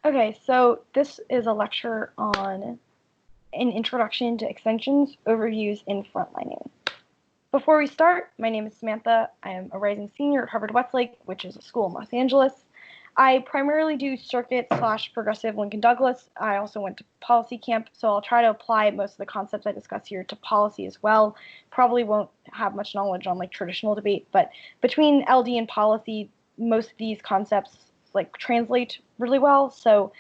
Okay, so this is a lecture on an introduction to extensions, overviews, and frontlining. Before we start, my name is Samantha. I am a rising senior at Harvard-Westlake, which is a school in Los Angeles. I primarily do circuit/progressive Lincoln Douglas. I also went to policy camp, so I'll try to apply most of the concepts I discuss here to policy as well. Probably won't have much knowledge on like traditional debate, but between LD and policy, most of these concepts like translate really well. So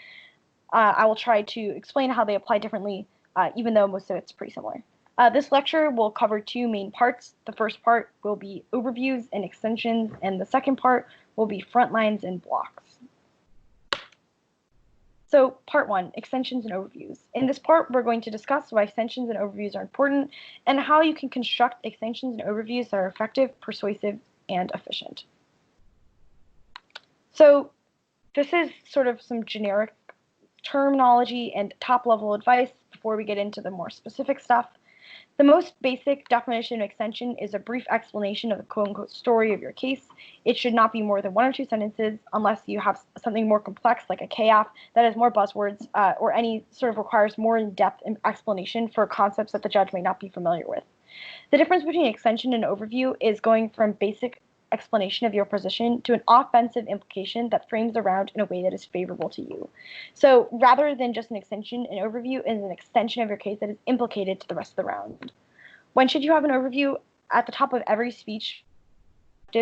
I will try to explain how they apply differently, even though most of it's pretty similar. This lecture will cover two main parts. The first part will be overviews and extensions, and the second part will be frontlines and blocks. So part one, extensions and overviews. In this part, we're going to discuss why extensions and overviews are important and how you can construct extensions and overviews that are effective, persuasive, and efficient. So this is sort of some generic terminology and top-level advice before we get into the more specific stuff. The most basic definition of extension is a brief explanation of the quote-unquote story of your case. It should not be more than 1 or 2 sentences unless you have something more complex like a kaff that has more buzzwords or any sort of requires more in-depth explanation for concepts that the judge may not be familiar with. The difference between extension and overview is going from basic explanation of your position to an offensive implication that frames the round in a way that is favorable to you. So rather than just an extension, an overview is an extension of your case that is implicated to the rest of the round. When should you have an overview? At the top of every speech.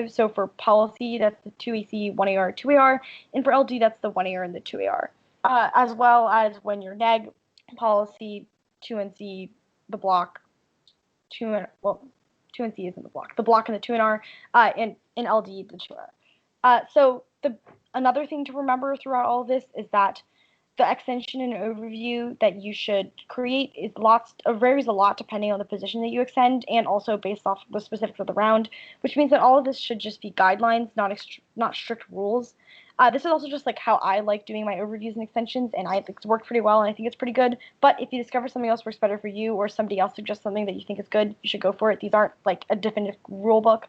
So for policy, that's the 2AC, 1AR, 2AR, and for LD, that's the 1AR and the 2AR. As well as when you're neg, policy, 2NC, the block, 2NC isn't the block and the 2NR, and in LD, the 2R. So another thing to remember throughout all of this is that the extension and overview that you should create varies a lot depending on the position that you extend and also based off the specifics of the round, which means that all of this should just be guidelines, not strict rules. This is also just like how I like doing my overviews and extensions, and I think it's worked pretty well, and I think it's pretty good. But if you discover something else works better for you, or somebody else suggests something that you think is good, you should go for it. These aren't like a definitive rule book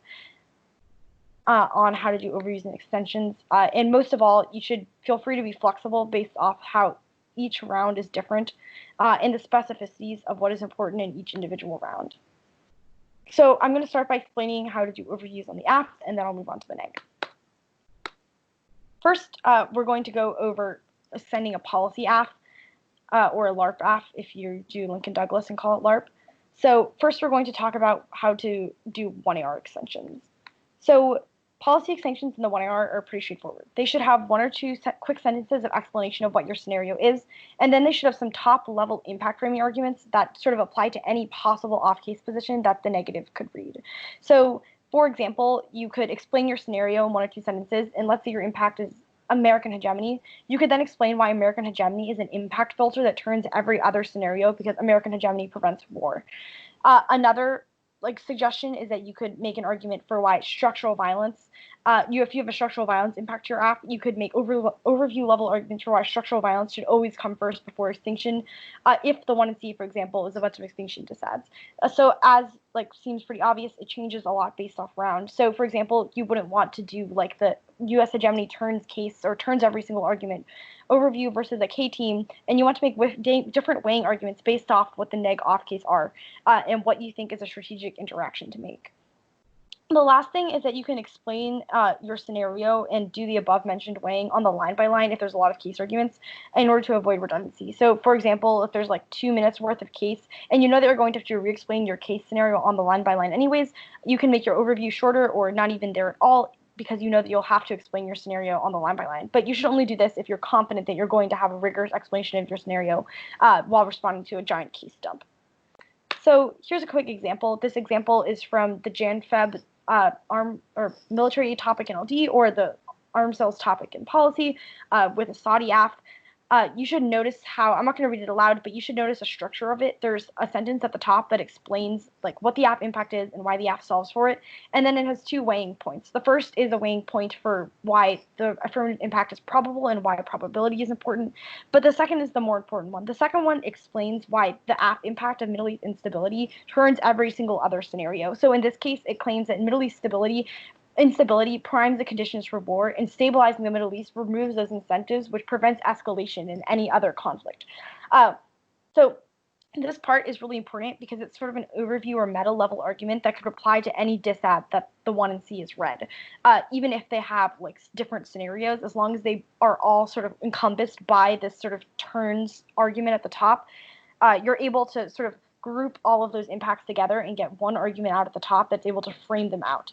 on how to do overviews and extensions. And most of all, you should feel free to be flexible based off how each round is different and the specificities of what is important in each individual round. So I'm going to start by explaining how to do overviews on the app, and then I'll move on to the neg. First, we're going to go over sending a policy app or a LARP app if you do Lincoln Douglas and call it LARP. So first, we're going to talk about how to do 1AR extensions. So policy extensions in the 1AR are pretty straightforward. They should have 1 or 2 quick sentences of explanation of what your scenario is, and then they should have some top-level impact framing arguments that sort of apply to any possible off-case position that the negative could read. So, for example, you could explain your scenario in 1 or 2 sentences, and let's say your impact is American hegemony. You could then explain why American hegemony is an impact filter that turns every other scenario because American hegemony prevents war. Another suggestion is that you could make an argument for why structural violence, if you have a structural violence impact to your app, you could make overview level arguments for why structural violence should always come first before extinction, if the 1C, for example, is a bunch of extinction dissads. So as seems pretty obvious, it changes a lot based off round. So for example, you wouldn't want to do the U.S. hegemony turns case or turns every single argument overview versus a K team, and you want to make different weighing arguments based off what the neg off case are and what you think is a strategic interaction to make. The last thing is that you can explain your scenario and do the above mentioned weighing on the line by line if there's a lot of case arguments in order to avoid redundancy. So for example, if there's 2 minutes worth of case and you know that you're going to have to re-explain your case scenario on the line by line anyways, you can make your overview shorter or not even there at all because you know that you'll have to explain your scenario on the line by line. But you should only do this if you're confident that you're going to have a rigorous explanation of your scenario while responding to a giant case dump. So here's a quick example. This example is from the Jan-Feb military topic in LD or the arms sales topic in policy with a Saudi app. You should notice how, I'm not going to read it aloud, but you should notice a structure of it. There's a sentence at the top that explains what the app impact is and why the app solves for it. And then it has 2 weighing points. The first is a weighing point for why the affirmative impact is probable and why probability is important. But the second is the more important one. The second one explains why the app impact of Middle East instability turns every single other scenario. So in this case, it claims that Middle East stability instability primes the conditions for war, and stabilizing the Middle East removes those incentives, which prevents escalation in any other conflict. So this part is really important because it's sort of an overview or meta-level argument that could apply to any disad that the 1 in C is read, even if they have like different scenarios, as long as they are all sort of encompassed by this sort of turns argument at the top, you're able to sort of group all of those impacts together and get one argument out at the top that's able to frame them out.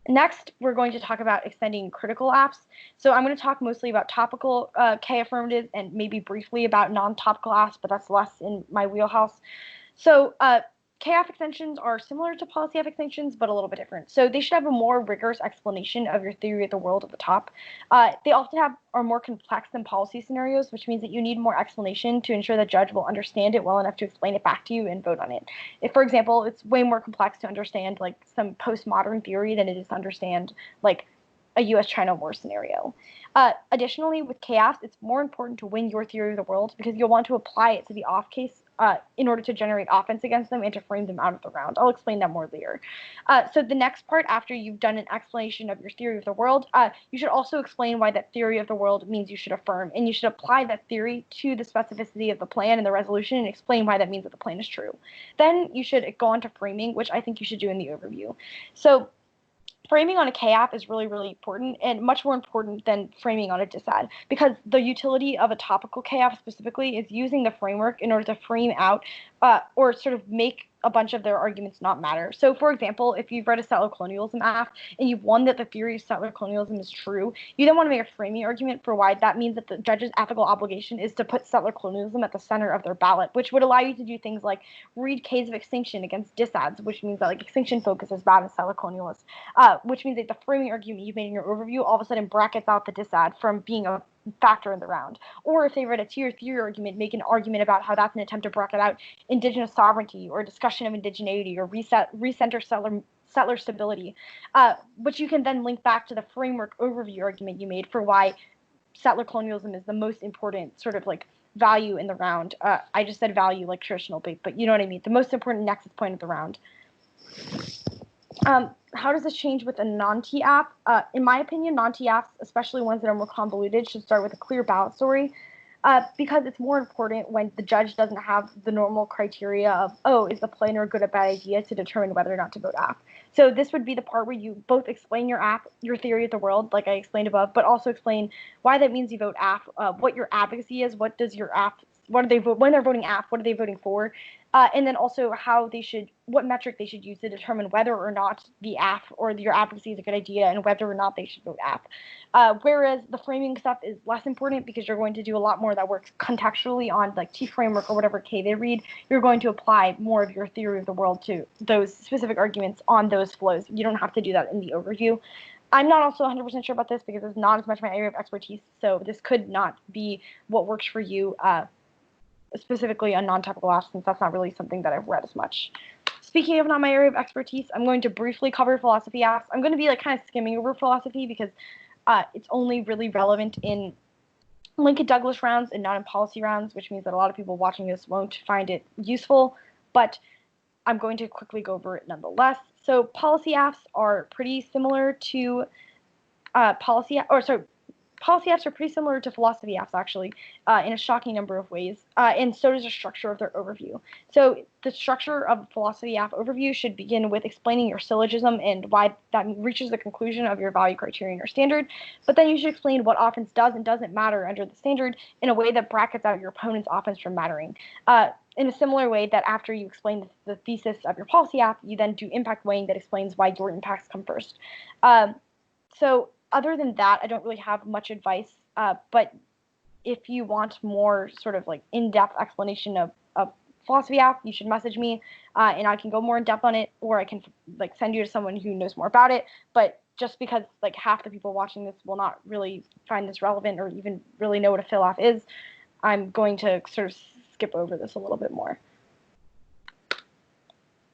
Next, we're going to talk about extending critical AFs. So I'm going to talk mostly about topical K affirmatives and maybe briefly about non-topical AFs, but that's less in my wheelhouse. So KF extensions are similar to policy F extensions, but a little bit different. So they should have a more rigorous explanation of your theory of the world at the top. They often are more complex than policy scenarios, which means that you need more explanation to ensure the judge will understand it well enough to explain it back to you and vote on it. If, for example, it's way more complex to understand like some postmodern theory than it is to understand like a US-China war scenario. Additionally, with KFs, it's more important to win your theory of the world because you'll want to apply it to the off case in order to generate offense against them and to frame them out of the round. I'll explain that more later. So the next part, after you've done an explanation of your theory of the world, you should also explain why that theory of the world means you should affirm, and you should apply that theory to the specificity of the plan and the resolution and explain why that means that the plan is true. Then you should go on to framing, which I think you should do in the overview. So framing on a KAF is really, really important and much more important than framing on a disad because the utility of a topical KAF specifically is using the framework in order to frame out or sort of make a bunch of their arguments not matter. So, for example, if you've read a settler colonialism AF and you've won that the theory of settler colonialism is true, you then want to make a framing argument for why that means that the judge's ethical obligation is to put settler colonialism at the center of their ballot, which would allow you to do things like read Case of Extinction against disads, which means that like extinction focus is bad in settler colonialists, which means that the framing argument you've made in your overview all of a sudden brackets out the disad from being a factor in the round. Or if they read a tier theory argument, make an argument about how that's an attempt to bracket out indigenous sovereignty or discussion of indigeneity or recenter settler stability, which you can then link back to the framework overview argument you made for why settler colonialism is the most important sort of like value in the round. I just said value like traditional bait, but you know what I mean. The most important nexus point of the round. How does this change with a non-T app? In my opinion, non-T apps, especially ones that are more convoluted, should start with a clear ballot story because it's more important when the judge doesn't have the normal criteria of, oh, is the planner a good or bad idea to determine whether or not to vote app. So this would be the part where you both explain your theory of the world, like I explained above, but also explain why that means you vote app, what your advocacy is, what does your app, what do they vote when they're voting app, what are they voting for, and then also what metric they should use to determine whether or not the app or your advocacy is a good idea and whether or not they should vote app. Whereas the framing stuff is less important because you're going to do a lot more that works contextually on like T framework or whatever K they read. You're going to apply more of your theory of the world to those specific arguments on those flows. You don't have to do that in the overview. I'm not also 100% sure about this because it's not as much my area of expertise, so this could not be what works for you specifically on non-topical apps, since that's not really something that I've read as much. Speaking of not my area of expertise, I'm going to briefly cover philosophy apps. I'm going to be like kind of skimming over philosophy because it's only really relevant in Lincoln Douglas rounds and not in policy rounds, which means that a lot of people watching this won't find it useful, but I'm going to quickly go over it nonetheless. So policy apps are pretty similar to policy apps are pretty similar to philosophy apps, actually, in a shocking number of ways, and so does the structure of their overview. So the structure of a philosophy app overview should begin with explaining your syllogism and why that reaches the conclusion of your value criterion or standard, but then you should explain what offense does and doesn't matter under the standard in a way that brackets out your opponent's offense from mattering. In a similar way that after you explain the thesis of your policy app, you then do impact weighing that explains why your impacts come first. So other than that, I don't really have much advice, but if you want more sort of like in-depth explanation of philosophy app, you should message me, and I can go more in depth on it, or I can like send you to someone who knows more about it. But just because like half the people watching this will not really find this relevant or even really know what a phil app is, I'm going to sort of skip over this a little bit more.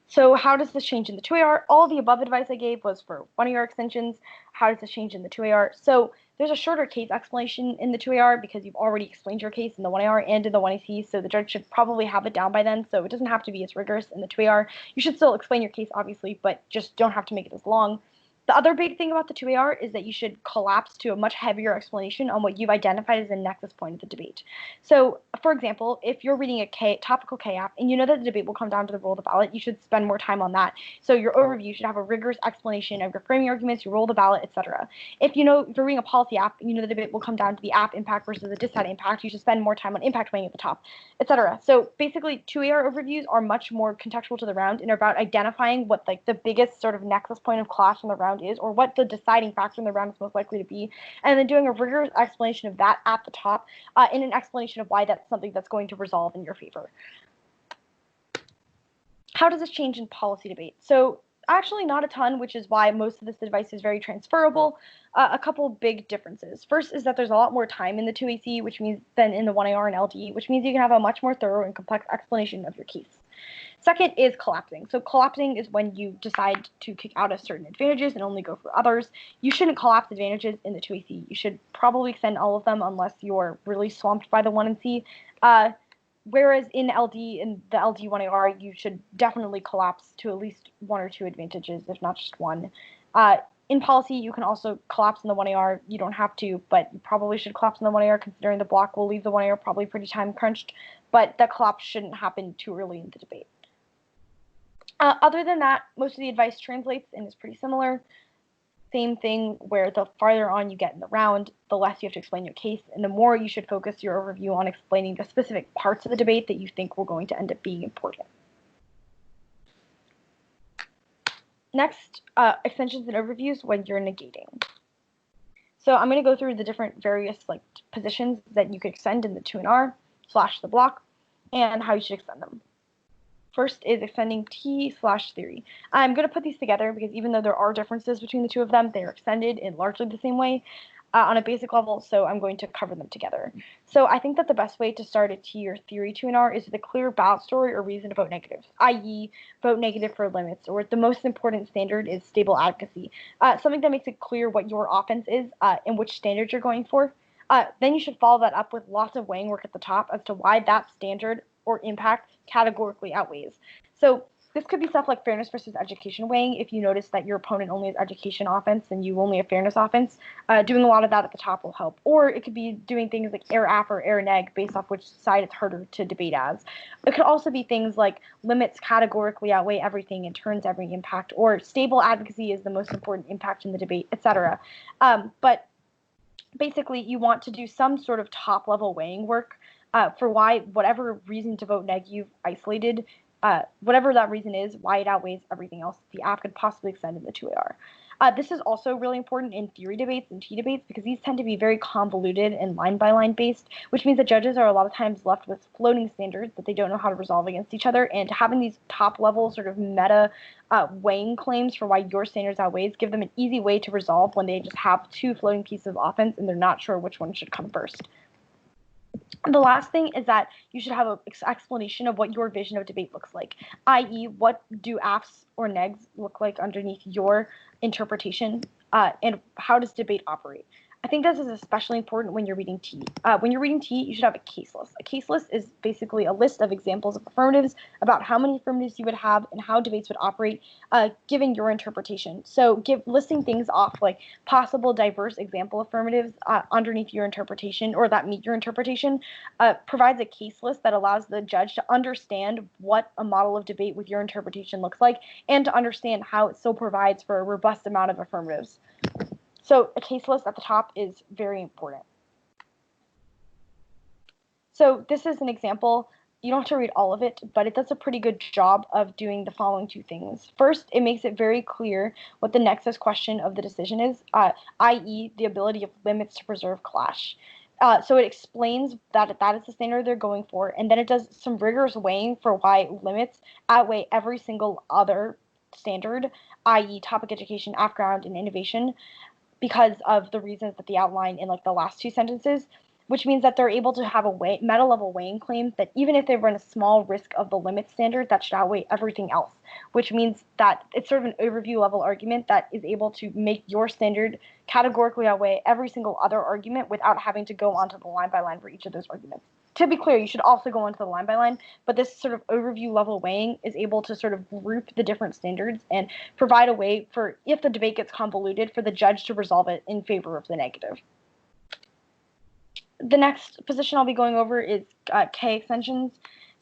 So how does this change in the 2AR? All the above advice I gave was for 1AR extensions. How does this change in the 2AR? So there's a shorter case explanation in the 2AR because you've already explained your case in the 1AR and in the 1AC, so the judge should probably have it down by then, so it doesn't have to be as rigorous in the 2AR. You should still explain your case, obviously, but just don't have to make it as long. The other big thing about the 2AR is that you should collapse to a much heavier explanation on what you've identified as the nexus point of the debate. So, for example, if you're reading a topical KF and you know that the debate will come down to the rule of the ballot, you should spend more time on that. So your overview should have a rigorous explanation of your framing arguments, your role of the ballot, etc. If you're reading a policy app and you know the debate will come down to the app impact versus the dissent impact, you should spend more time on impact weighing at the top, etc. So basically, 2AR overviews are much more contextual to the round and are about identifying what like the biggest sort of nexus point of clash in the round is, or what the deciding factor in the round is most likely to be, and then doing a rigorous explanation of that at the top, in an explanation of why that's something that's going to resolve in your favor. How does this change in policy debate? So actually not a ton, which is why most of this advice is very transferable. A couple big differences. First is that there's a lot more time in the 2AC, which means than in the 1AR and LD, which means you can have a much more thorough and complex explanation of your case. Second is collapsing. So collapsing is when you decide to kick out of certain advantages and only go for others. You shouldn't collapse advantages in the 2AC. You should probably extend all of them unless you're really swamped by the 1 and C. Whereas in LD, in the LD 1AR, you should definitely collapse to at least 1 or 2 advantages, if not just 1. In policy, you can also collapse in the 1AR. You don't have to, but you probably should collapse in the 1AR, considering the block will leave the 1AR probably pretty time crunched. But that collapse shouldn't happen too early in the debate. Other than that, most of the advice translates and is pretty similar. Same thing where the farther on you get in the round, the less you have to explain your case, and the more you should focus your overview on explaining the specific parts of the debate that you think were going to end up being important. Next, extensions and overviews when you're negating. So I'm going to go through the different various positions that you could extend in the 2NR / the block, and how you should extend them. First is extending T/theory. I'm going to put these together because even though there are differences between the two of them, they are extended in largely the same way on a basic level, so I'm going to cover them together. So I think that the best way to start a T or theory 2NR is with a clear ballot story or reason to vote negative, i.e. vote negative for limits, or the most important standard is stable advocacy, something that makes it clear what your offense is and which standard you're going for. Then you should follow that up with lots of weighing work at the top as to why that standard or impact categorically outweighs. So this could be stuff like fairness versus education weighing. If you notice that your opponent only has education offense and you only have fairness offense, doing a lot of that at the top will help. Or it could be doing things like air aff or air neg based off which side it's harder to debate as. It could also be things like limits categorically outweigh everything and turns every impact, or stable advocacy is the most important impact in the debate, etc. But basically, you want to do some sort of top-level weighing work for why whatever reason to vote neg you've isolated, whatever that reason is, why it outweighs everything else the app could possibly extend in the 2AR. This is also really important in theory debates and T debates because these tend to be very convoluted and line-by-line based, which means that judges are a lot of times left with floating standards that they don't know how to resolve against each other, and having these top-level sort of meta weighing claims for why your standards outweighs give them an easy way to resolve when they just have 2 floating pieces of offense and they're not sure which one should come first. The last thing is that you should have an explanation of what your vision of debate looks like, i.e. what do AFs or negs look like underneath your interpretation, and how does debate operate. I think this is especially important when you're reading T. When you're reading T, you should have a case list. A case list is basically a list of examples of affirmatives, about how many affirmatives you would have and how debates would operate, given your interpretation. So listing things off like possible diverse example affirmatives underneath your interpretation or that meet your interpretation provides a case list that allows the judge to understand what a model of debate with your interpretation looks like and to understand how it still provides for a robust amount of affirmatives. So a case list at the top is very important. So this is an example. You don't have to read all of it, but it does a pretty good job of doing the following 2 things. First, it makes it very clear what the nexus question of the decision is, i.e. the ability of limits to preserve clash. So it explains that that is the standard they're going for, and then it does some rigorous weighing for why limits outweigh every single other standard, i.e. topic, education, off-ground, and innovation, because of the reasons that they outline in the last 2 sentences, which means that they're able to have a meta-level weighing claim that even if they run a small risk of the limit standard, that should outweigh everything else, which means that it's sort of an overview level argument that is able to make your standard categorically outweigh every single other argument without having to go onto the line by line for each of those arguments. to be clear, you should also go into the line by line, but this sort of overview level weighing is able to sort of group the different standards and provide a way for, if the debate gets convoluted, for the judge to resolve it in favor of the negative. The next position I'll be going over is K extensions.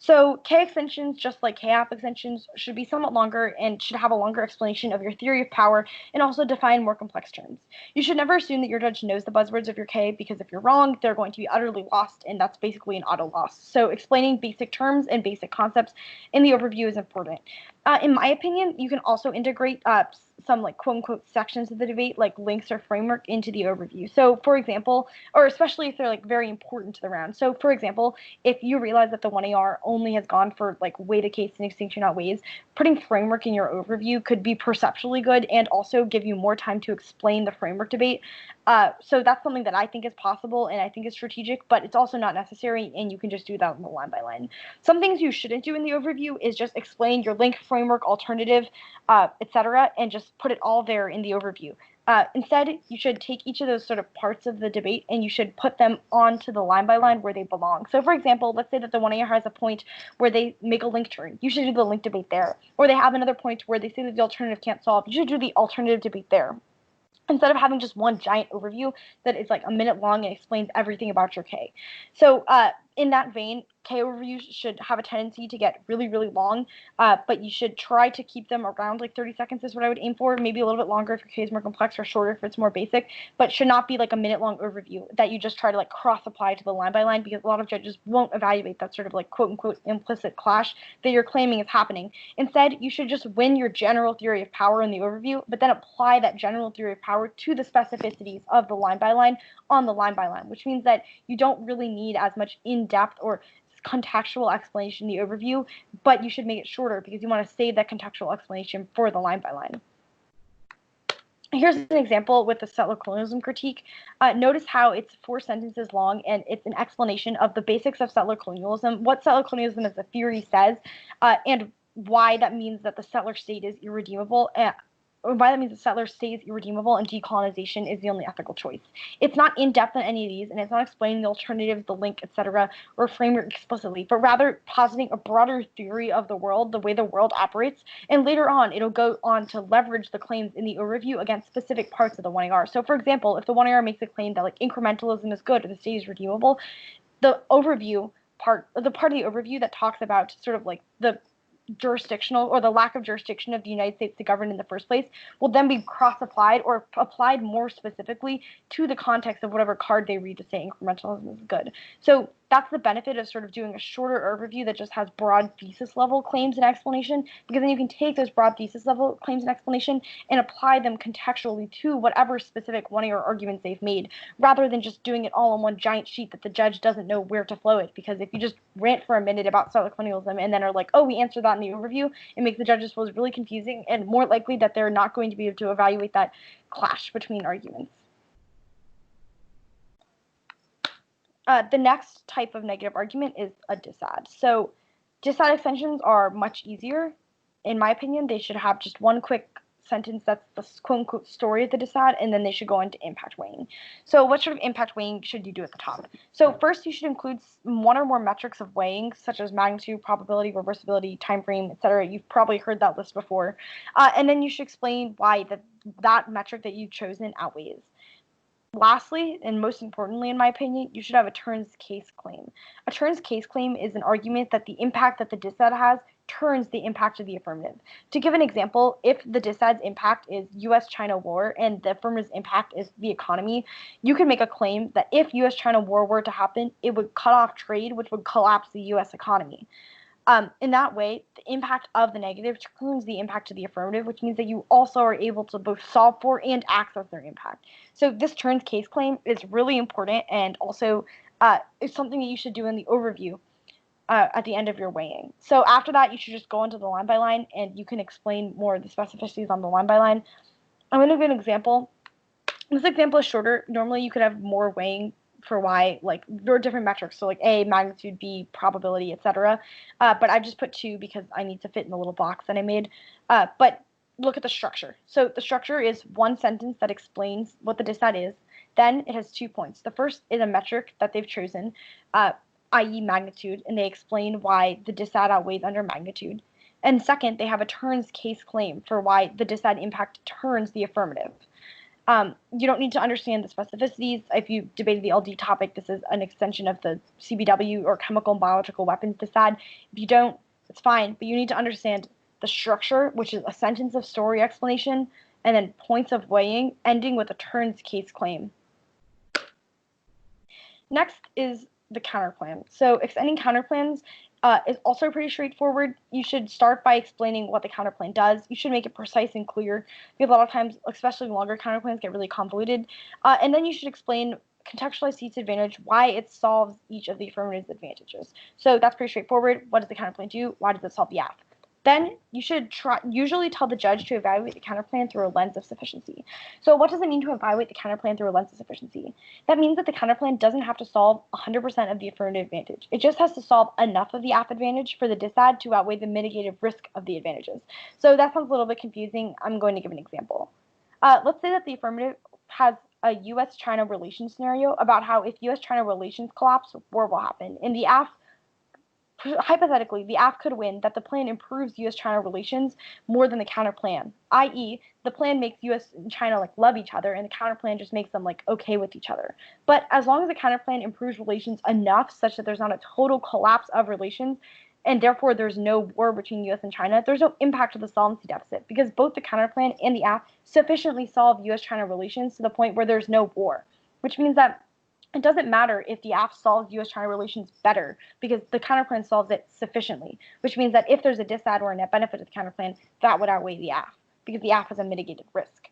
So K extensions, just like K-app extensions, should be somewhat longer and should have a longer explanation of your theory of power and also define more complex terms. You should never assume that your judge knows the buzzwords of your K, because if you're wrong, they're going to be utterly lost, and that's basically an auto loss. So explaining basic terms and basic concepts in the overview is important. In my opinion, you can also integrate some like quote-unquote sections of the debate, like links or framework, into the overview. So for example, or especially if they're like very important to the round. So for example, if you realize that the 1AR only has gone for like weigh the case and extinction outweighs, putting framework in your overview could be perceptually good and also give you more time to explain the framework debate. So that's something that I think is possible and I think is strategic, but it's also not necessary, and you can just do that in the line by line. Some things you shouldn't do in the overview is just explain your link, framework, alternative, etc., and just put it all there in the overview. Instead, you should take each of those sort of parts of the debate and you should put them onto the line by line where they belong. So for example, let's say that the 1AR has a point where they make a link turn. You should do the link debate there. Or they have another point where they say that the alternative can't solve. You should do the alternative debate there, instead of having just one giant overview that is like a minute long and explains everything about your K. So in that vein, K overviews should have a tendency to get really, really long, but you should try to keep them around like 30 seconds is what I would aim for. Maybe a little bit longer if your K is more complex, or shorter if it's more basic, but should not be like a minute-long overview that you just try to like cross-apply to the line by line, because a lot of judges won't evaluate that sort of like quote-unquote implicit clash that you're claiming is happening. Instead, you should just win your general theory of power in the overview, but then apply that general theory of power to the specificities of the line by line on the line by line, which means that you don't really need as much in-depth or contextual explanation in the overview, but you should make it shorter because you want to save that contextual explanation for the line by line. Here's an example with the settler colonialism critique. Notice how it's 4 sentences long, and it's an explanation of the basics of settler colonialism, what settler colonialism as a theory says, and why that means that the settler state is irredeemable, or why that means the settler state is irredeemable and decolonization is the only ethical choice. It's not in depth on any of these, and it's not explaining the alternatives, the link, etc., or framework explicitly, but rather positing a broader theory of the world, the way the world operates, and later on it'll go on to leverage the claims in the overview against specific parts of the 1AR. So for example, if the 1AR makes a claim that like incrementalism is good or the state is redeemable, the overview part, the part of the overview that talks about sort of like the jurisdictional or the lack of jurisdiction of the United States to govern in the first place will then be cross-applied or applied more specifically to the context of whatever card they read to say incrementalism is good. So that's the benefit of sort of doing a shorter overview that just has broad thesis level claims and explanation, because then you can take those broad thesis level claims and explanation and apply them contextually to whatever specific 1AR arguments they've made, rather than just doing it all on one giant sheet that the judge doesn't know where to flow it. Because if you just rant for a minute about settler colonialism and then are like, oh, we answered that in the overview, it makes the judges feel really confusing and more likely that they're not going to be able to evaluate that clash between arguments. The next type of negative argument is a disad. So disad extensions are much easier. In my opinion, they should have just one quick sentence that's the quote-unquote story of the disad, and then they should go into impact weighing. So what sort of impact weighing should you do at the top? So first, you should include one or more metrics of weighing, such as magnitude, probability, reversibility, time frame, etc. You've probably heard that list before. And then you should explain why that metric that you've chosen outweighs. Lastly, and most importantly in my opinion, you should have a turns case claim. A turns case claim is an argument that the impact that the disad has turns the impact of the affirmative. To give an example, if the disad's impact is US-China war and the affirmative's impact is the economy, you can make a claim that if US-China war were to happen, it would cut off trade, which would collapse the US economy. In that way, the impact of the negative turns the impact of the affirmative, which means that you also are able to both solve for and access their impact. So this turns case claim is really important, and also it's something that you should do in the overview at the end of your weighing. So after that, you should just go into the line by line, and you can explain more of the specificities on the line by line. I'm going to give an example. This example is shorter. Normally, you could have more weighing for why, like, there are different metrics, so like A, magnitude, B, probability, etc. But I've just put 2 because I need to fit in the little box that I made. But look at the structure. So the structure is one sentence that explains what the disad is. Then it has 2 points. The first is a metric that they've chosen. i.e. magnitude, and they explain why the disad outweighs under magnitude. And second, they have a turns case claim for why the disad impact turns the affirmative. You don't need to understand the specificities. If you debated the LD topic, this is an extension of the CBW or chemical and biological weapons disad. If you don't, it's fine, but you need to understand the structure, which is a sentence of story explanation, and then points of weighing, ending with a turns case claim. Next is the counterplan. So extending counterplans is also pretty straightforward. You should start by explaining what the counterplan does. You should make it precise and clear, because a lot of times, especially longer counterplans, get really convoluted. And then you should explain, contextualize each advantage, why it solves each of the affirmative advantages. So that's pretty straightforward. What does the counterplan do? Why does it solve the AF? Then you should usually tell the judge to evaluate the counterplan through a lens of sufficiency. So what does it mean to evaluate the counterplan through a lens of sufficiency? That means that the counterplan doesn't have to solve 100% of the affirmative advantage. It just has to solve enough of the AF advantage for the disad to outweigh the mitigated risk of the advantages. So that sounds a little bit confusing. I'm going to give an example. Let's say that the affirmative has a U.S.-China relations scenario about how if U.S.-China relations collapse, war will happen. In the AF, hypothetically, the AF could win that the plan improves U.S.-China relations more than the counterplan, i.e., the plan makes U.S. and China like love each other, and the counterplan just makes them like okay with each other. But as long as the counterplan improves relations enough such that there's not a total collapse of relations, and therefore there's no war between U.S. and China, there's no impact to the solvency deficit, because both the counterplan and the AF sufficiently solve U.S.-China relations to the point where there's no war, which means that it doesn't matter if the AF solves U.S.-China relations better, because the counterplan solves it sufficiently, which means that if there's a disad or a net benefit to the counterplan, that would outweigh the AF, because the AF has a mitigated risk.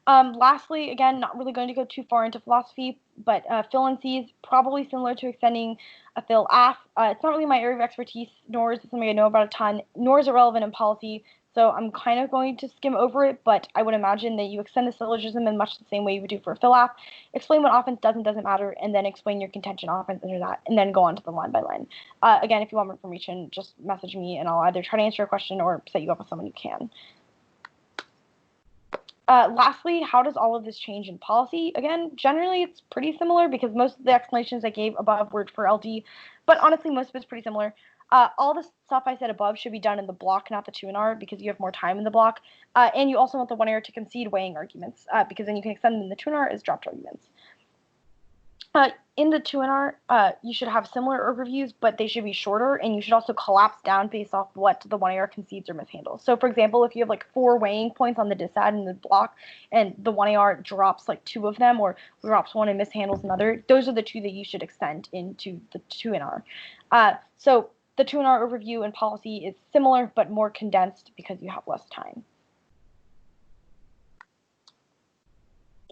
Lastly, again, not really going to go too far into philosophy, but fill and Cs, probably similar to extending a fill AF. It's not really my area of expertise, nor is it something I know about a ton, nor is it relevant in policy. So I'm kind of going to skim over it, but I would imagine that you extend the syllogism in much the same way you would do for a fill AF, explain what offense does and doesn't matter, and then explain your contention offense under that, and then go on to the line by line. Again, if you want more information, just message me, and I'll either try to answer your question or set you up with someone who can. Lastly, how does all of this change in policy? Again, generally it's pretty similar, because most of the explanations I gave above were for LD, but honestly, most of it's pretty similar. All the stuff I said above should be done in the block, not the 2NR, because you have more time in the block. And you also want the 1R to concede weighing arguments, because then you can extend them in the 2NR as dropped arguments. In the 2NR, you should have similar overviews, but they should be shorter, and you should also collapse down based off what the 1AR concedes or mishandles. So, for example, if you have like 4 weighing points on the disad in the block, and the 1AR drops like 2 of them, or drops 1 and mishandles another, those are the 2 that you should extend into the 2NR. So the 2NR overview and policy is similar, but more condensed because you have less time.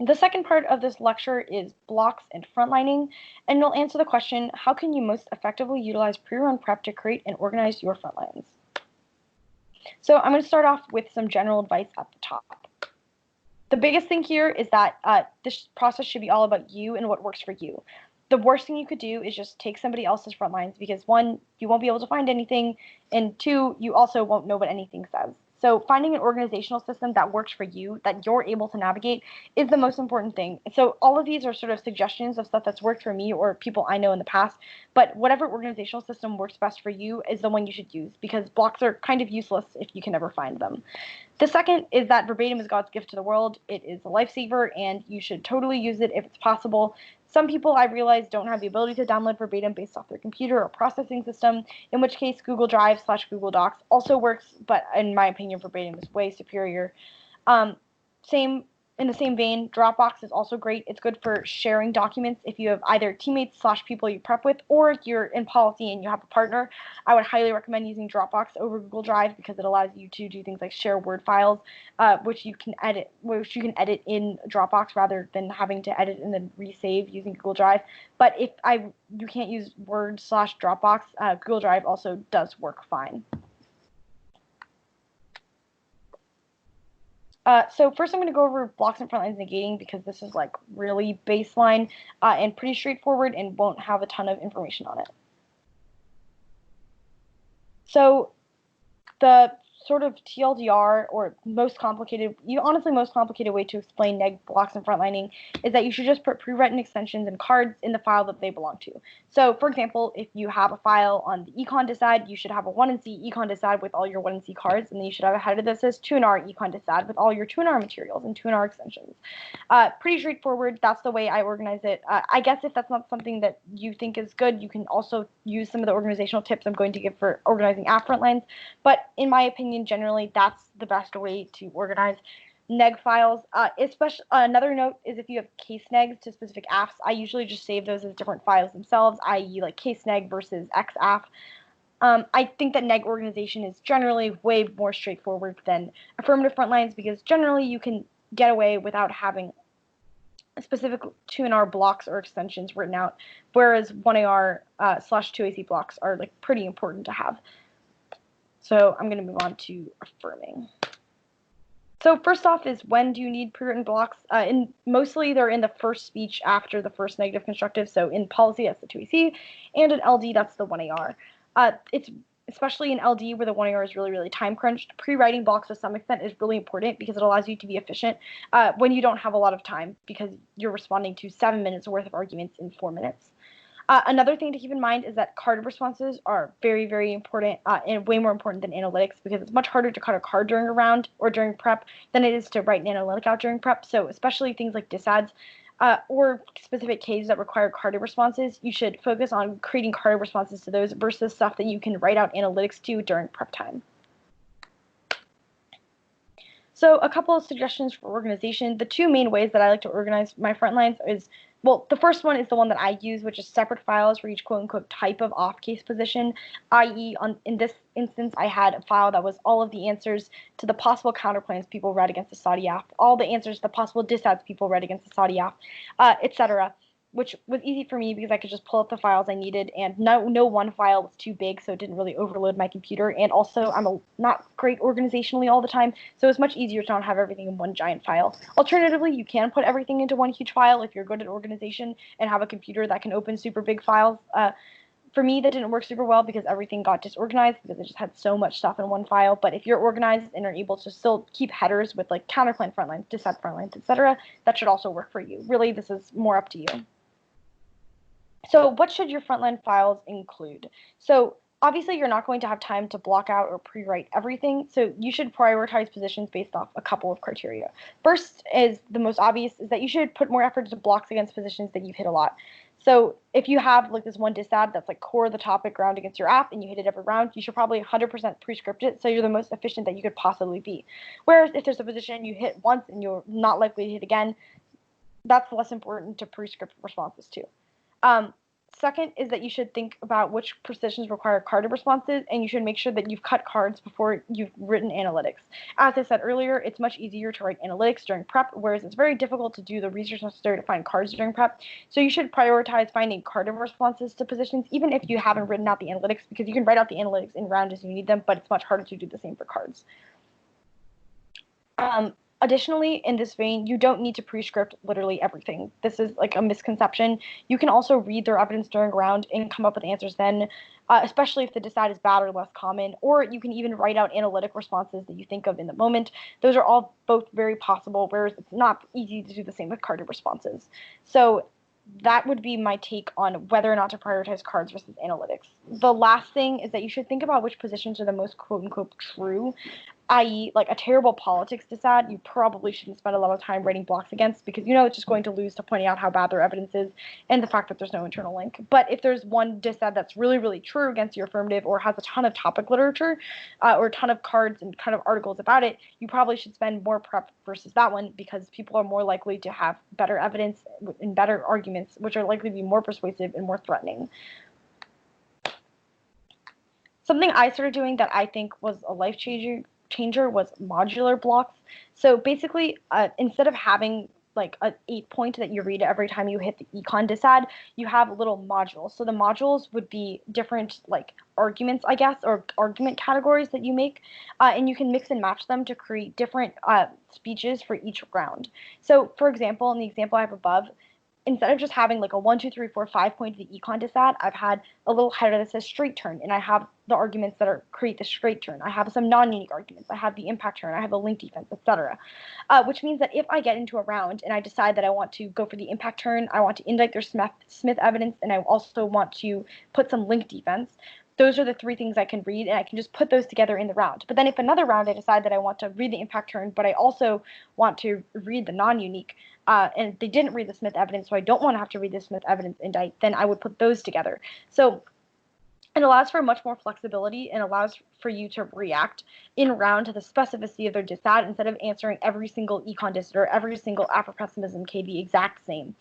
The second part of this lecture is blocks and frontlining, and it'll answer the question, how can you most effectively utilize pre-run prep to create and organize your frontlines? So I'm going to start off with some general advice at the top. The biggest thing here is that this process should be all about you and what works for you. The worst thing you could do is just take somebody else's front lines, because 1, you won't be able to find anything, and 2, you also won't know what anything says. So finding an organizational system that works for you, that you're able to navigate, is the most important thing. So all of these are sort of suggestions of stuff that's worked for me or people I know in the past, but whatever organizational system works best for you is the one you should use, because blocks are kind of useless if you can never find them. The second is that verbatim is God's gift to the world. It is a lifesaver, and you should totally use it if it's possible. Some people, I realize, don't have the ability to download verbatim based off their computer or processing system, in which case Google Drive/Google Docs also works, but in my opinion, verbatim is way superior. In the same vein, Dropbox is also great. It's good for sharing documents if you have either teammates/people you prep with, or you're in policy and you have a partner. I would highly recommend using Dropbox over Google Drive, because it allows you to do things like share Word files, which you can edit in Dropbox rather than having to edit and then resave using Google Drive. But if you can't use Word/Dropbox, Google Drive also does work fine. So first I'm going to go over blocks and frontlines negating, because this is like really baseline and pretty straightforward and won't have a ton of information on it. So the sort of TLDR or most complicated way to explain neg blocks and frontlining is that you should just put pre-written extensions and cards in the file that they belong to. So, for example, if you have a file on the econ dissad, you should have a 1NC econ dissad with all your 1NC cards, and then you should have a header that says 2NR econ dissad with all your 2NR materials and 2NR extensions. Pretty straightforward. That's the way I organize it. I guess if that's not something that you think is good, you can also use some of the organizational tips I'm going to give for organizing app frontlines. But in my opinion, generally, that's the best way to organize neg files. Especially another note is if you have case negs to specific apps, I usually just save those as different files themselves, i.e. like case neg versus xapp. I think that neg organization is generally way more straightforward than affirmative frontlines because generally you can get away without having specific 2NR blocks or extensions written out, whereas 1AR slash 2AC blocks are like pretty important to have. So I'm going to move on to affirming. So first off is when do you need pre-written blocks? Mostly they're in the first speech after the first negative constructive. So in policy, that's the 2AC, and in LD, that's the 1AR. It's especially in LD where the 1AR is really, really time crunched. Pre-writing blocks to some extent is really important because it allows you to be efficient when you don't have a lot of time because you're responding to 7 minutes worth of arguments in 4 minutes. Another thing to keep in mind is that card responses are very, very important and way more important than analytics because it's much harder to cut a card during a round or during prep than it is to write an analytic out during prep. So especially things like disads or specific cases that require carded responses, you should focus on creating carded responses to those versus stuff that you can write out analytics to during prep time. So a couple of suggestions for organization. The two main ways that I like to organize my frontlines is, well, the first one is the one that I use, which is separate files for each quote-unquote type of off-case position, i.e. in this instance, I had a file that was all of the answers to the possible counterplans people read against the Saudi app, all the answers to the possible disads people read against the Saudi app, etc., which was easy for me because I could just pull up the files I needed, and no one file was too big, so it didn't really overload my computer. And also, I'm not great organizationally all the time, so it's much easier to not have everything in one giant file. Alternatively, you can put everything into one huge file if you're good at organization and have a computer that can open super big files. For me, that didn't work super well because everything got disorganized because I just had so much stuff in one file. But if you're organized and are able to still keep headers with like counterplan frontlines, dissad frontlines, etc., that should also work for you. Really, this is more up to you. So what should your frontline files include? So obviously you're not going to have time to block out or pre-write everything, so you should prioritize positions based off a couple of criteria. First is the most obvious is that you should put more effort into blocks against positions that you've hit a lot. So if you have like this one dissad that's like core of the topic round against your app and you hit it every round, you should probably 100% pre-script it so you're the most efficient that you could possibly be. Whereas if there's a position you hit once and you're not likely to hit again, that's less important to pre-script responses to. Second is that you should think about which positions require carded responses, and you should make sure that you've cut cards before you've written analytics. As I said earlier, it's much easier to write analytics during prep, whereas it's very difficult to do the research necessary to find cards during prep. So you should prioritize finding carded responses to positions, even if you haven't written out the analytics, because you can write out the analytics in round as you need them, but it's much harder to do the same for cards. Additionally, in this vein, you don't need to pre-script literally everything. This is like a misconception. You can also read their evidence during a round and come up with answers then, especially if the dissad is bad or less common, or you can even write out analytic responses that you think of in the moment. Those are all both very possible, whereas it's not easy to do the same with carded responses. So that would be my take on whether or not to prioritize cards versus analytics. The last thing is that you should think about which positions are the most quote-unquote true, i.e. like a terrible politics dissad, you probably shouldn't spend a lot of time writing blocks against because you know it's just going to lose to pointing out how bad their evidence is and the fact that there's no internal link. But if there's one dissad that's really, really true against your affirmative or has a ton of topic literature or a ton of cards and kind of articles about it, you probably should spend more prep versus that one because people are more likely to have better evidence and better arguments, which are likely to be more persuasive and more threatening. Something I started doing that I think was a life changer was modular blocks. So basically, instead of having like an 8-point that you read every time you hit the econ dissad, you have little modules. So the modules would be different like arguments, I guess, or argument categories that you make, and you can mix and match them to create different speeches for each round. So for example, in the example I have above, instead of just having like a 1, 2, 3, 4, 5 point of the econ dissat, I've had a little header that says straight turn, and I have the arguments that create the straight turn. I have some non-unique arguments. I have the impact turn. I have the link defense, etc. Which means that if I get into a round and I decide that I want to go for the impact turn, I want to indict their Smith evidence, and I also want to put some link defense, those are the 3 things I can read, and I can just put those together in the round. But then if another round I decide that I want to read the impact turn, but I also want to read the non-unique, and they didn't read the Smith evidence, so I don't want to have to read the Smith evidence indict, then I would put those together. So it allows for much more flexibility and allows for you to react in round to the specificity of their dissat instead of answering every single econ dissat or every single Afro-pessimism K the exact same.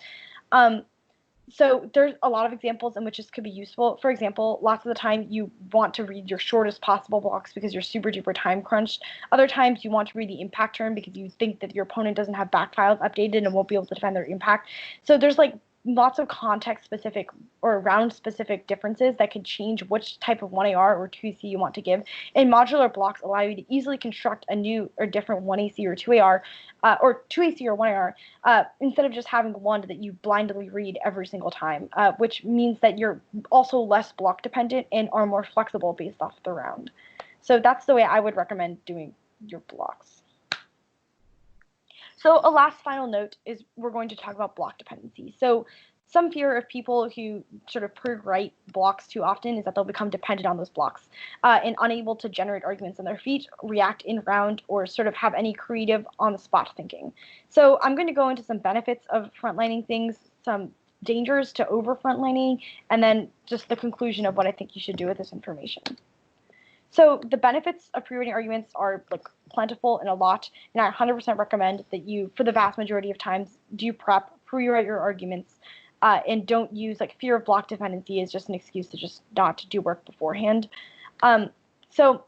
So there's a lot of examples in which this could be useful. For example, lots of the time you want to read your shortest possible blocks because you're super duper time crunched. Other times you want to read the impact turn because you think that your opponent doesn't have back files updated and won't be able to defend their impact. So there's like lots of context specific or round specific differences that could change which type of 1AR or 2AC you want to give. And modular blocks allow you to easily construct a new or different 1AC or 2AR or 2AC or 1AR instead of just having one that you blindly read every single time, which means that you're also less block dependent and are more flexible based off the round. So that's the way I would recommend doing your blocks. So a last final note is we're going to talk about block dependency. So some fear of people who sort of pre-write blocks too often is that they'll become dependent on those blocks and unable to generate arguments on their feet, react in round, or sort of have any creative on-the-spot thinking. So I'm going to go into some benefits of frontlining things, some dangers to over-frontlining, and then just the conclusion of what I think you should do with this information. So the benefits of pre-writing arguments are like plentiful and a lot, and I 100% recommend that you, for the vast majority of times, do prep, pre-write your arguments, and don't use like fear of block dependency as just an excuse to just not do work beforehand. So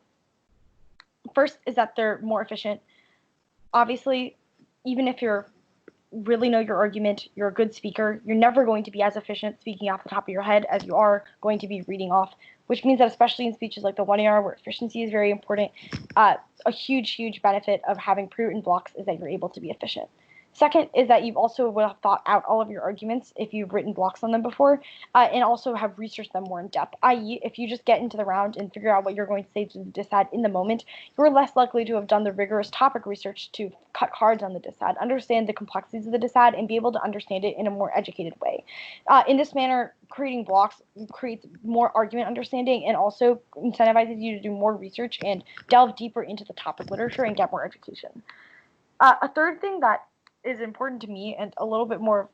first is that they're more efficient. Obviously, even if you're really know your argument, you're a good speaker, you're never going to be as efficient speaking off the top of your head as you are going to be reading off, which means that especially in speeches like the 1AR where efficiency is very important, a huge benefit of having pre-written blocks is that you're able to be efficient. Second is that you've also would have thought out all of your arguments if you've written blocks on them before, and also have researched them more in depth, i.e. if you just get into the round and figure out what you're going to say to the dissat in the moment, you're less likely to have done the rigorous topic research to cut cards on the dissat, understand the complexities of the dissat, and be able to understand it in a more educated way. In this manner, creating blocks creates more argument understanding and also incentivizes you to do more research and delve deeper into the topic literature and get more education. A third thing that is important to me and a little bit more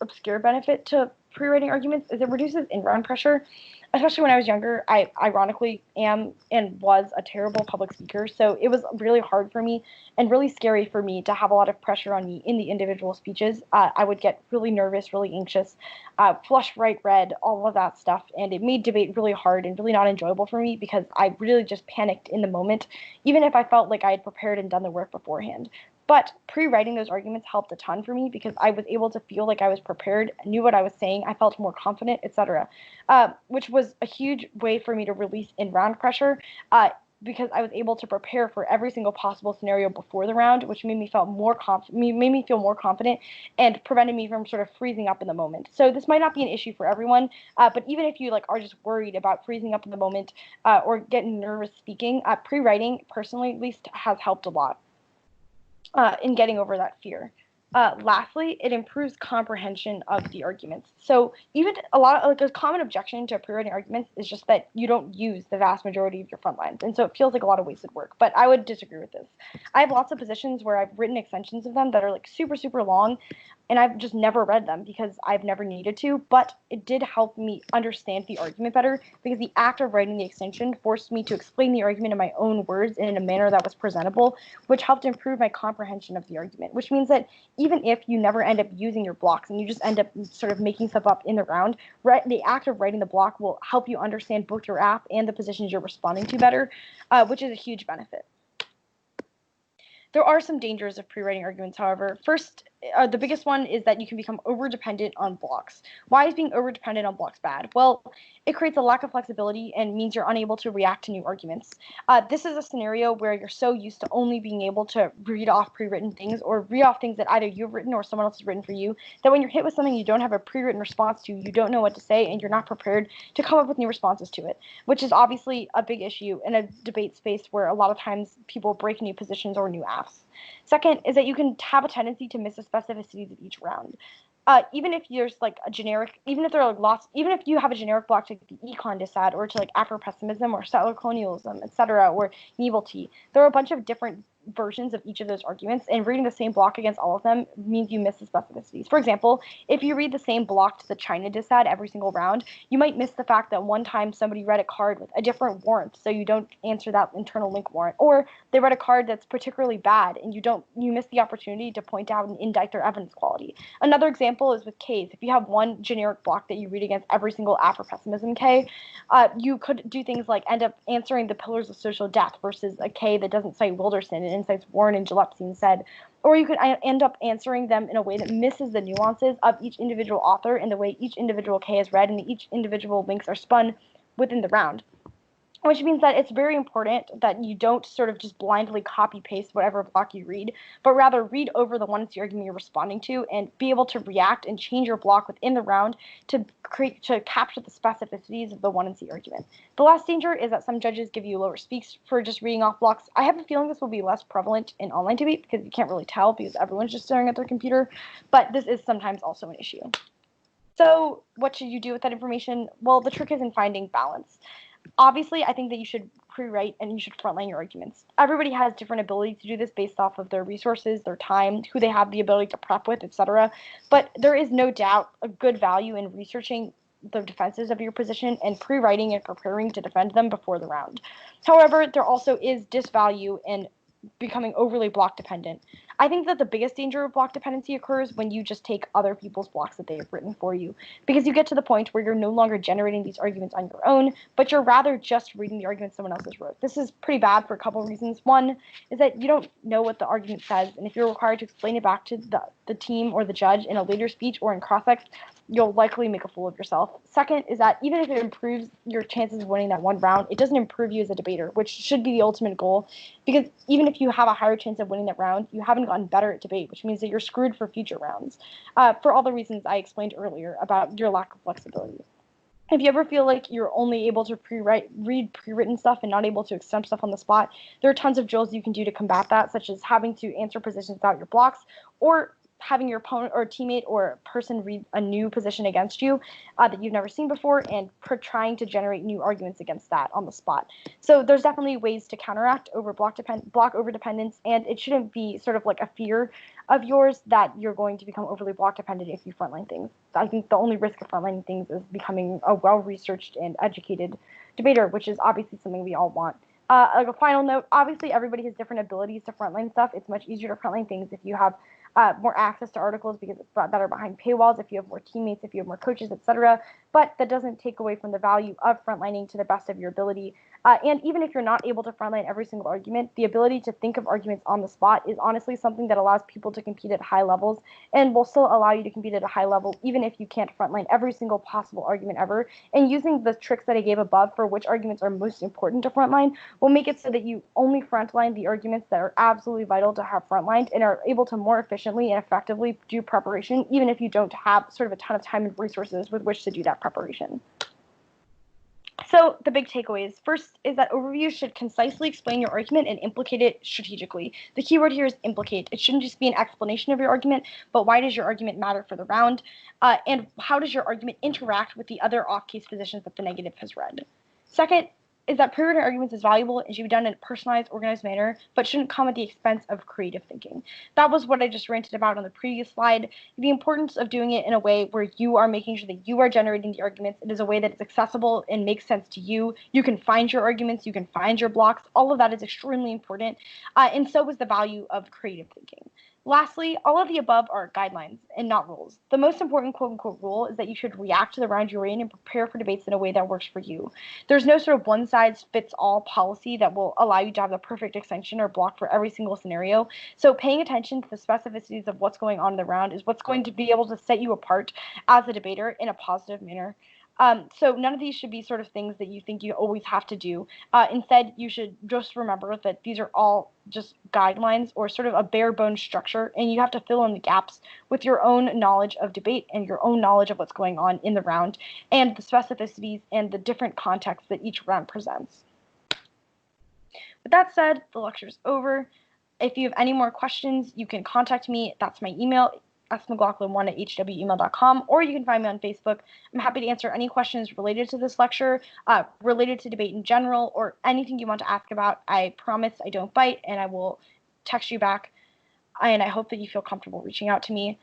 obscure benefit to pre-writing arguments is it reduces in-round pressure. Especially when I was younger, I ironically am and was a terrible public speaker, so it was really hard for me and really scary for me to have a lot of pressure on me in the individual speeches. I would get really nervous, really anxious, flush bright red, all of that stuff, and it made debate really hard and really not enjoyable for me because I really just panicked in the moment, even if I felt like I had prepared and done the work beforehand. But pre-writing those arguments helped a ton for me because I was able to feel like I was prepared, knew what I was saying, I felt more confident, etc., which was a huge way for me to release in-round pressure because I was able to prepare for every single possible scenario before the round, which made me feel more confident and prevented me from sort of freezing up in the moment. So this might not be an issue for everyone, but even if you are just worried about freezing up in the moment or getting nervous speaking, pre-writing, personally at least, has helped a lot in getting over that fear. Lastly, it improves comprehension of the arguments. So even a common objection to pre-writing arguments is just that you don't use the vast majority of your front lines. And so it feels like a lot of wasted work, but I would disagree with this. I have lots of positions where I've written extensions of them that are like super, super long, and I've just never read them because I've never needed to, but it did help me understand the argument better because the act of writing the extension forced me to explain the argument in my own words and in a manner that was presentable, which helped improve my comprehension of the argument, which means that even if you never end up using your blocks and you just end up sort of making stuff up in the round, the act of writing the block will help you understand both your app and the positions you're responding to better, which is a huge benefit. There are some dangers of pre-writing arguments, however. First the biggest one is that you can become over-dependent on blocks. Why is being over-dependent on blocks bad? Well, it creates a lack of flexibility and means you're unable to react to new arguments. This is a scenario where you're so used to only being able to read off pre-written things or read off things that either you've written or someone else has written for you, that when you're hit with something you don't have a pre-written response to, you don't know what to say, and you're not prepared to come up with new responses to it, which is obviously a big issue in a debate space where a lot of times people break new positions or new AFs. Second is that you can have a tendency to miss the specificities of each round. Even if there's like a generic, even if there are like lots, even if you have a generic block to like the econ dissad or to like Afro-pessimism or settler colonialism, etc., or Tea, there are a bunch of different versions of each of those arguments, and reading the same block against all of them means you miss the specificities. For example, if you read the same block to the China dissad every single round, you might miss the fact that one time somebody read a card with a different warrant, so you don't answer that internal link warrant, or they read a card that's particularly bad, and you miss the opportunity to point out and indict their evidence quality. Another example is with Ks. If you have one generic block that you read against every single Afro-pessimism K, you could do things like end up answering the pillars of social death versus a K that doesn't cite Wilderson and incites Warren and Gillespie instead. Or you could end up answering them in a way that misses the nuances of each individual author and the way each individual K is read and each individual links are spun within the round. Which means that it's very important that you don't sort of just blindly copy paste whatever block you read, but rather read over the one it's the argument you're responding to and be able to react and change your block within the round to capture the specificities of the one and C argument. The last danger is that some judges give you lower speaks for just reading off blocks. I have a feeling this will be less prevalent in online debate because you can't really tell because everyone's just staring at their computer, but this is sometimes also an issue. So what should you do with that information? Well, the trick is in finding balance. Obviously, I think that you should pre-write and you should frontline your arguments. Everybody has different abilities to do this based off of their resources, their time, who they have the ability to prep with, etc. But there is no doubt a good value in researching the defenses of your position and pre-writing and preparing to defend them before the round. However, there also is disvalue in becoming overly block dependent. I think that the biggest danger of block dependency occurs when you just take other people's blocks that they have written for you, because you get to the point where you're no longer generating these arguments on your own, but you're rather just reading the arguments someone else has wrote. This is pretty bad for a couple of reasons. One is that you don't know what the argument says, and if you're required to explain it back to the team or the judge in a later speech or in cross-ex, you'll likely make a fool of yourself. Second is that even if it improves your chances of winning that one round, it doesn't improve you as a debater, which should be the ultimate goal, because even if you have a higher chance of winning that round, you haven't gotten better at debate, which means that you're screwed for future rounds, for all the reasons I explained earlier about your lack of flexibility. If you ever feel like you're only able to read pre-written stuff and not able to accept stuff on the spot, there are tons of drills you can do to combat that, such as having to answer positions without your blocks, or having your opponent or teammate or person read a new position against you that you've never seen before, and trying to generate new arguments against that on the spot. So there's definitely ways to counteract block over dependence, and it shouldn't be sort of like a fear of yours that you're going to become overly block dependent if you frontline things. I think the only risk of frontlining things is becoming a well-researched and educated debater, which is obviously something we all want. Like a final note, obviously everybody has different abilities to frontline stuff. It's much easier to frontline things if you have more access to articles because it's better behind paywalls, if you have more teammates, if you have more coaches, etc. But that doesn't take away from the value of frontlining to the best of your ability. And even if you're not able to frontline every single argument, the ability to think of arguments on the spot is honestly something that allows people to compete at high levels and will still allow you to compete at a high level even if you can't frontline every single possible argument ever. And using the tricks that I gave above for which arguments are most important to frontline will make it so that you only frontline the arguments that are absolutely vital to have frontlined and are able to more efficiently and effectively do preparation, even if you don't have sort of a ton of time and resources with which to do that preparation. So the big takeaways. First is that overview should concisely explain your argument and implicate it strategically. The keyword here is implicate. It shouldn't just be an explanation of your argument, but why does your argument matter for the round? And how does your argument interact with the other off-case positions that the negative has read? Second is that pre-written arguments is valuable and should be done in a personalized, organized manner, but shouldn't come at the expense of creative thinking. That was what I just ranted about on the previous slide. The importance of doing it in a way where you are making sure that you are generating the arguments. It is a way that is accessible and makes sense to you. You can find your arguments. You can find your blocks. All of that is extremely important. And so is the value of creative thinking. Lastly, all of the above are guidelines and not rules. The most important quote-unquote rule is that you should react to the round you're in and prepare for debates in a way that works for you. There's no sort of one-size-fits-all policy that will allow you to have the perfect extension or block for every single scenario. So paying attention to the specificities of what's going on in the round is what's going to be able to set you apart as a debater in a positive manner. So none of these should be sort of things that you think you always have to do. Instead, you should just remember that these are all just guidelines or sort of a bare bones structure, and you have to fill in the gaps with your own knowledge of debate and your own knowledge of what's going on in the round and the specificities and the different contexts that each round presents. With that said, the lecture is over. If you have any more questions, you can contact me. That's my email, smcloughlin1@hwemail.com, or you can find me on Facebook. I'm happy to answer any questions related to this lecture, related to debate in general, or anything you want to ask about. I promise I don't bite, and I will text you back, and I hope that you feel comfortable reaching out to me.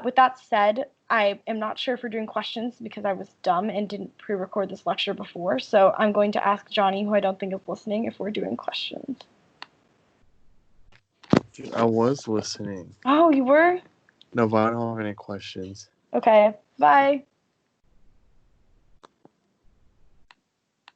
With that said, I am not sure if we're doing questions because I was dumb and didn't pre-record this lecture before, so I'm going to ask Johnny, who I don't think is listening, if we're doing questions. I was listening. Oh, you were? No, but I don't have any questions. Okay, bye.